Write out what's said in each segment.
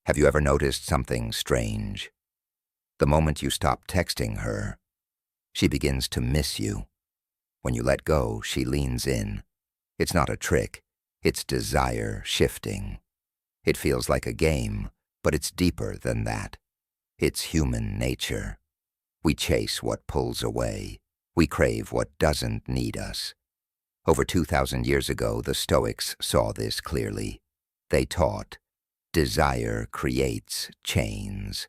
Have you ever noticed something strange? The moment you stop texting her, she begins to miss you. When you let go, she leans in. It's not a trick, it's desire shifting. It feels like a game, but it's deeper than that. It's human nature. We chase what pulls away. We crave what doesn't need us. Over 2,000 years ago, the Stoics saw this clearly. They taught, desire creates chains.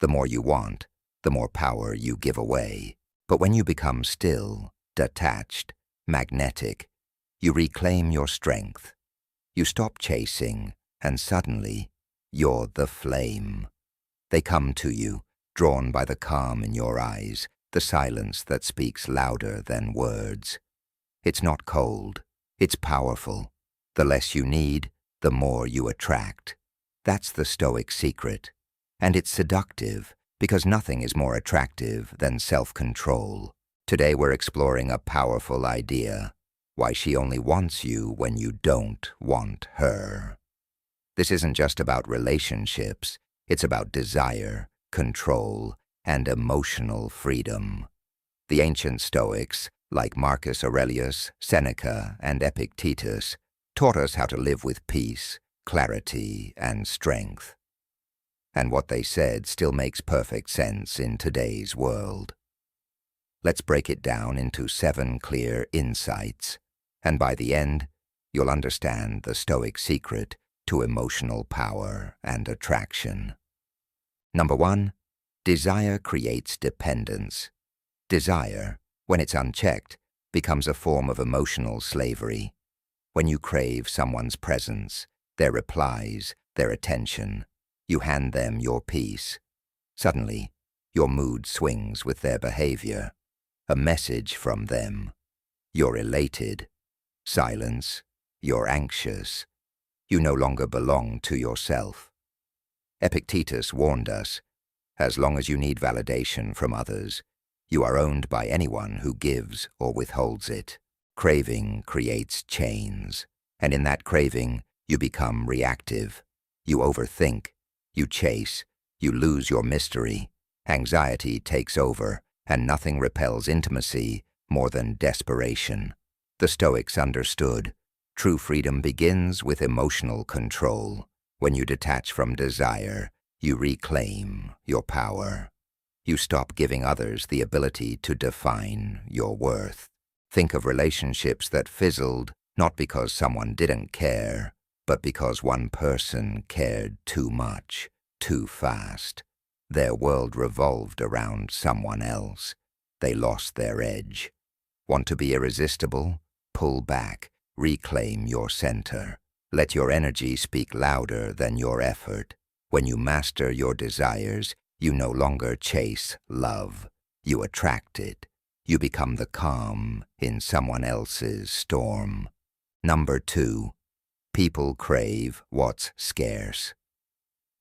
The more you want, the more power you give away. But when you become still, detached, magnetic, you reclaim your strength. You stop chasing, and suddenly, you're the flame. They come to you, drawn by the calm in your eyes, the silence that speaks louder than words. It's not cold, it's powerful. The less you need, the more you attract. That's the Stoic secret. And it's seductive, because nothing is more attractive than self-control. Today we're exploring a powerful idea: why she only wants you when you don't want her. This isn't just about relationships, it's about desire, control, and emotional freedom. The ancient Stoics, like Marcus Aurelius, Seneca, and Epictetus, taught us how to live with peace, clarity, and strength. And what they said still makes perfect sense in today's world. Let's break it down into 7 clear insights, and by the end, you'll understand the Stoic secret to emotional power and attraction. Number 1, desire creates dependence. Desire, when it's unchecked, becomes a form of emotional slavery. When you crave someone's presence, their replies, their attention, you hand them your peace. Suddenly, your mood swings with their behavior. A message from them. You're elated. Silence. You're anxious. You no longer belong to yourself. Epictetus warned us, as long as you need validation from others, you are owned by anyone who gives or withholds it. Craving creates chains, and in that craving, you become reactive. You overthink, you chase, you lose your mystery. Anxiety takes over, and nothing repels intimacy more than desperation. The Stoics understood, true freedom begins with emotional control. When you detach from desire, you reclaim your power. You stop giving others the ability to define your worth. Think of relationships that fizzled, not because someone didn't care, but because one person cared too much, too fast. Their world revolved around someone else. They lost their edge. Want to be irresistible? Pull back. Reclaim your center. Let your energy speak louder than your effort. When you master your desires, you no longer chase love. You attract it. You become the calm in someone else's storm. Number 2, people crave what's scarce.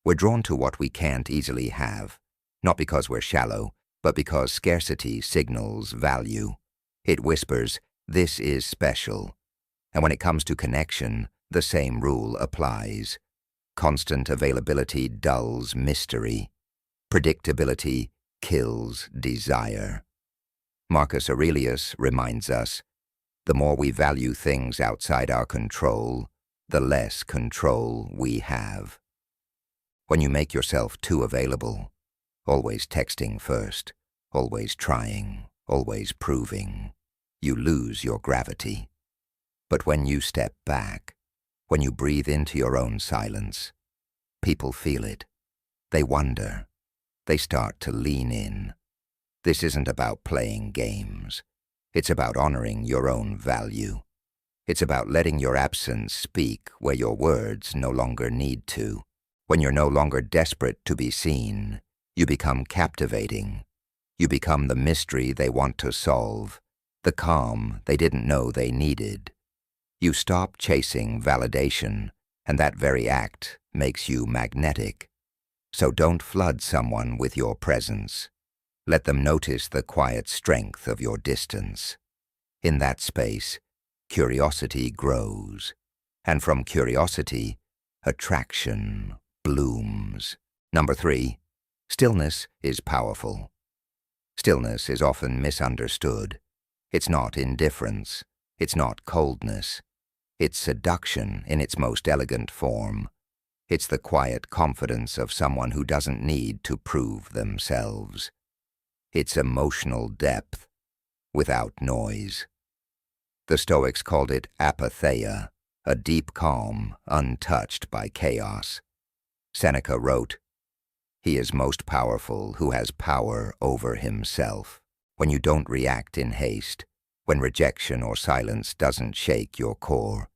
We're drawn to what we can't easily have, not because we're shallow, but because scarcity signals value. It whispers, this is special. And when it comes to connection, the same rule applies. Constant availability dulls mystery. Predictability kills desire. Marcus Aurelius reminds us, the more we value things outside our control, the less control we have. When you make yourself too available, always texting first, always trying, always proving, you lose your gravity. But when you step back, when you breathe into your own silence, people feel it. They wonder. They start to lean in. This isn't about playing games. It's about honoring your own value. It's about letting your absence speak where your words no longer need to. When you're no longer desperate to be seen, you become captivating. You become the mystery they want to solve, the calm they didn't know they needed. You stop chasing validation, and that very act makes you magnetic. So don't flood someone with your presence. Let them notice the quiet strength of your distance. In that space, curiosity grows, and from curiosity, attraction blooms. Number 3. Stillness is powerful. Stillness is often misunderstood. It's not indifference. It's not coldness. It's seduction in its most elegant form. It's the quiet confidence of someone who doesn't need to prove themselves. It's emotional depth without noise. The Stoics called it apatheia, a deep calm untouched by chaos. Seneca wrote, "He is most powerful who has power over himself." When you don't react in haste, when rejection or silence doesn't shake your core,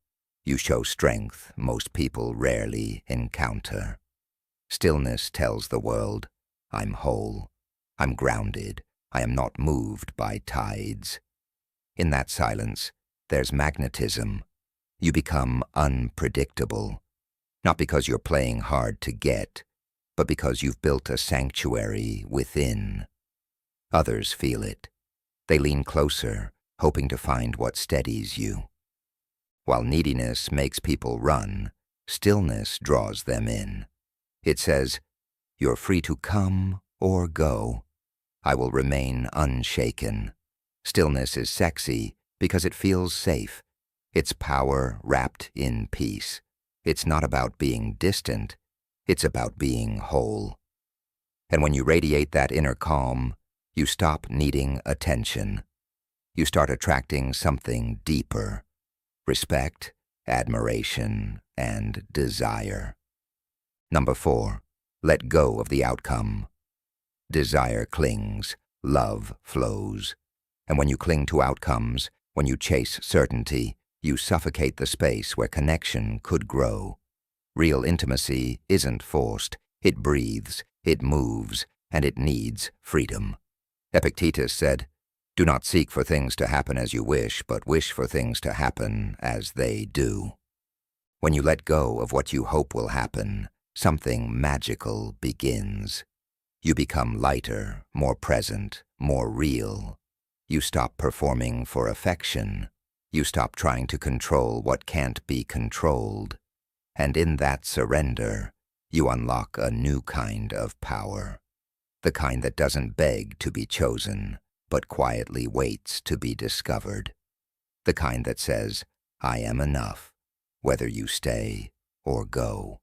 you show strength most people rarely encounter. Stillness tells the world, I'm whole, I'm grounded, I am not moved by tides. In that silence, there's magnetism. You become unpredictable, not because you're playing hard to get, but because you've built a sanctuary within. Others feel it. They lean closer, hoping to find what steadies you. While neediness makes people run, stillness draws them in. It says, "You're free to come or go. I will remain unshaken." Stillness is sexy because it feels safe. It's power wrapped in peace. It's not about being distant. It's about being whole. And when you radiate that inner calm, you stop needing attention. You start attracting something deeper: respect, admiration, and desire. Number 4. Let go of the outcome. Desire clings, love flows. And when you cling to outcomes, when you chase certainty, you suffocate the space where connection could grow. Real intimacy isn't forced. It breathes, it moves, and it needs freedom. Epictetus said, "Do not seek for things to happen as you wish, but wish for things to happen as they do." When you let go of what you hope will happen, something magical begins. You become lighter, more present, more real. You stop performing for affection. You stop trying to control what can't be controlled. And in that surrender, you unlock a new kind of power. The kind that doesn't beg to be chosen, but quietly waits to be discovered. The kind that says, "I am enough, whether you stay or go."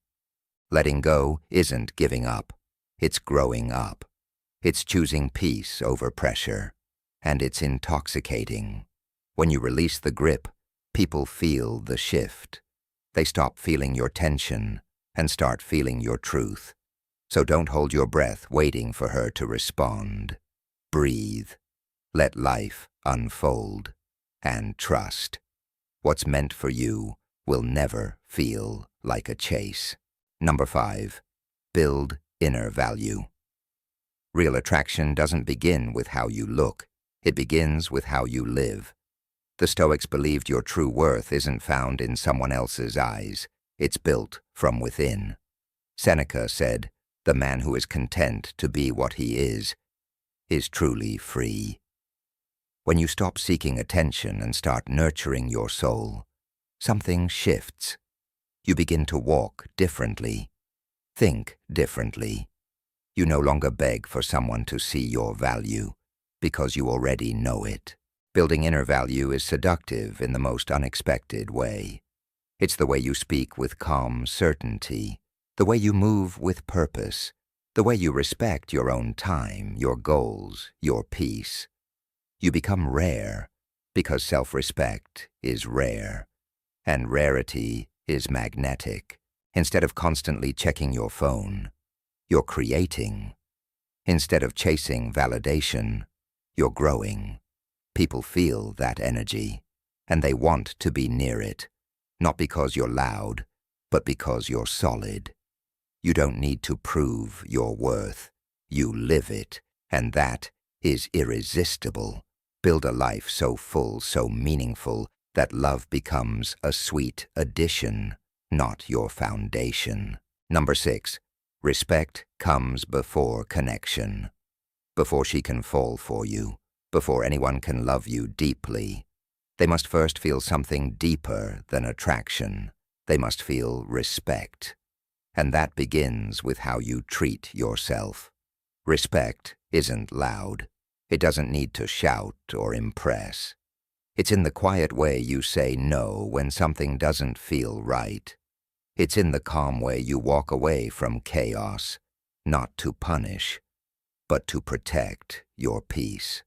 Letting go isn't giving up. It's growing up. It's choosing peace over pressure. And it's intoxicating. When you release the grip, people feel the shift. They stop feeling your tension and start feeling your truth. So don't hold your breath waiting for her to respond. Breathe. Let life unfold. And trust. What's meant for you will never feel like a chase. Number 5. Build inner value. Real attraction doesn't begin with how you look. It begins with how you live. The Stoics believed your true worth isn't found in someone else's eyes. It's built from within. Seneca said, "The man who is content to be what he is truly free." When you stop seeking attention and start nurturing your soul, something shifts. You begin to walk differently, think differently. You no longer beg for someone to see your value, because you already know it. Building inner value is seductive in the most unexpected way. It's the way you speak with calm certainty, the way you move with purpose, the way you respect your own time, your goals, your peace. You become rare because self-respect is rare, and rarity is magnetic. Instead of constantly checking your phone, you're creating. Instead of chasing validation, you're growing. People feel that energy, and they want to be near it, not because you're loud, but because you're solid. You don't need to prove your worth. You live it, and that is irresistible. Build a life so full, so meaningful, that love becomes a sweet addition, not your foundation. Number 6. Respect comes before connection. Before she can fall for you, before anyone can love you deeply, they must first feel something deeper than attraction. They must feel respect. And that begins with how you treat yourself. Respect isn't loud. It doesn't need to shout or impress. It's in the quiet way you say no when something doesn't feel right. It's in the calm way you walk away from chaos, not to punish, but to protect your peace.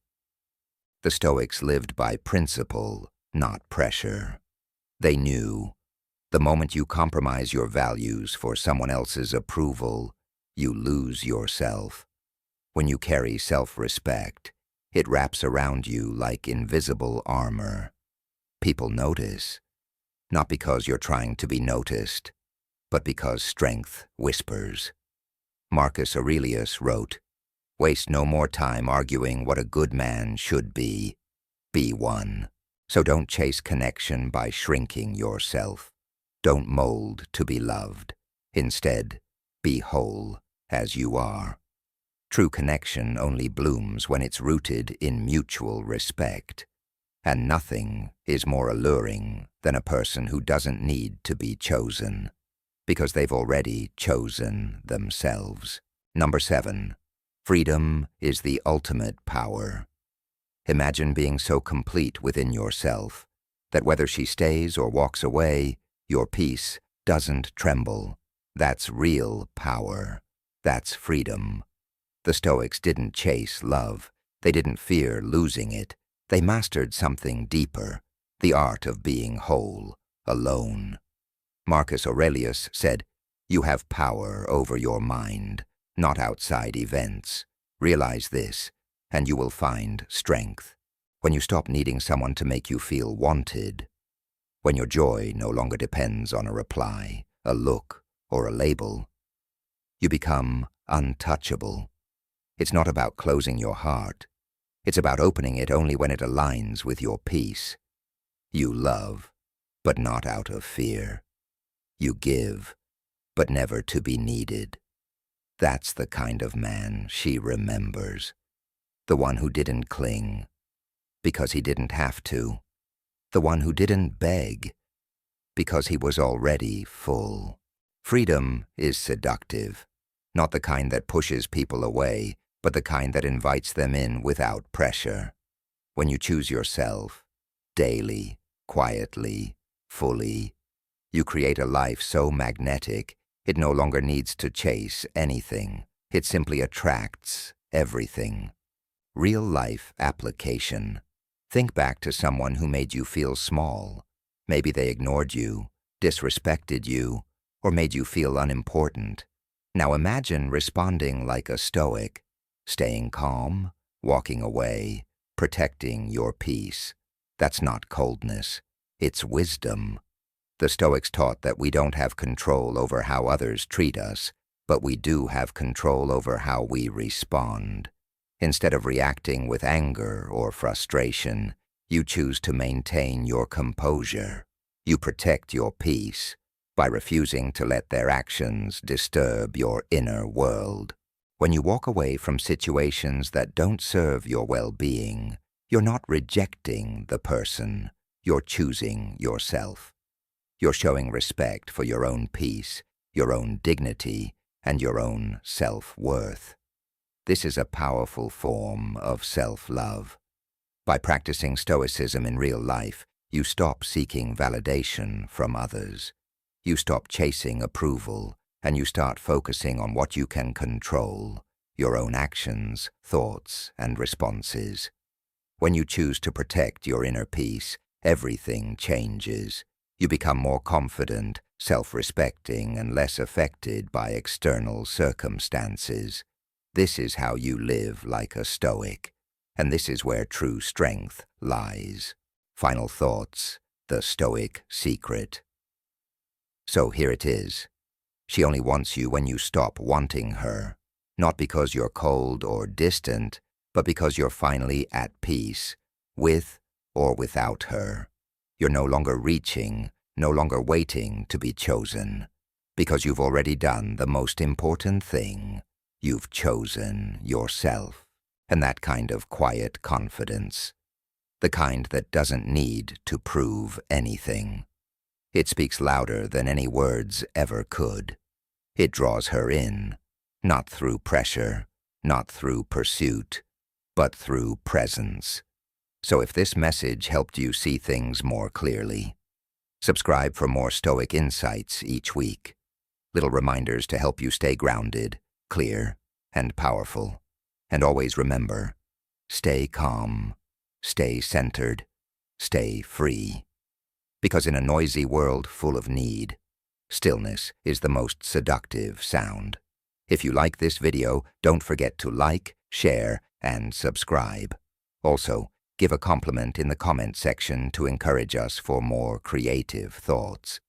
The Stoics lived by principle, not pressure. They knew the moment you compromise your values for someone else's approval, you lose yourself. When you carry self-respect, it wraps around you like invisible armor. People notice, not because you're trying to be noticed, but because strength whispers. Marcus Aurelius wrote, "Waste no more time arguing what a good man should be one." So don't chase connection by shrinking yourself. Don't mold to be loved. Instead, be whole as you are. True connection only blooms when it's rooted in mutual respect. And nothing is more alluring than a person who doesn't need to be chosen, because they've already chosen themselves. Number 7. Freedom is the ultimate power. Imagine being so complete within yourself that whether she stays or walks away, your peace doesn't tremble. That's real power. That's freedom. The Stoics didn't chase love. They didn't fear losing it. They mastered something deeper, the art of being whole, alone. Marcus Aurelius said, "You have power over your mind, not outside events. Realize this, and you will find strength. When you stop needing someone to make you feel wanted, when your joy no longer depends on a reply, a look, or a label, you become untouchable. It's not about closing your heart. It's about opening it only when it aligns with your peace. You love, but not out of fear. You give, but never to be needed. That's the kind of man she remembers. The one who didn't cling, because he didn't have to. The one who didn't beg, because he was already full. Freedom is seductive, not the kind that pushes people away, but the kind that invites them in without pressure. When you choose yourself, daily, quietly, fully, you create a life so magnetic, it no longer needs to chase anything. It simply attracts everything. Real-life application. Think back to someone who made you feel small. Maybe they ignored you, disrespected you, or made you feel unimportant. Now imagine responding like a Stoic, staying calm, walking away, protecting your peace. That's not coldness. It's wisdom. The Stoics taught that we don't have control over how others treat us, but we do have control over how we respond. Instead of reacting with anger or frustration, you choose to maintain your composure. You protect your peace by refusing to let their actions disturb your inner world. When you walk away from situations that don't serve your well-being, you're not rejecting the person, you're choosing yourself. You're showing respect for your own peace, your own dignity, and your own self-worth. This is a powerful form of self-love. By practicing Stoicism in real life, you stop seeking validation from others. You stop chasing approval, and you start focusing on what you can control, your own actions, thoughts, and responses. When you choose to protect your inner peace, everything changes. You become more confident, self-respecting, and less affected by external circumstances. This is how you live like a Stoic, and this is where true strength lies. Final thoughts, the Stoic secret. So here it is. She only wants you when you stop wanting her, not because you're cold or distant, but because you're finally at peace, with or without her. You're no longer reaching, no longer waiting to be chosen, because you've already done the most important thing. You've chosen yourself, and that kind of quiet confidence, the kind that doesn't need to prove anything. It speaks louder than any words ever could. It draws her in, not through pressure, not through pursuit, but through presence. So if this message helped you see things more clearly, subscribe for more Stoic insights each week. Little reminders to help you stay grounded, clear, and powerful. And always remember, stay calm, stay centered, stay free. Because in a noisy world full of need, stillness is the most seductive sound. If you like this video, don't forget to like, share, and subscribe. Also, give a compliment in the comment section to encourage us for more creative thoughts.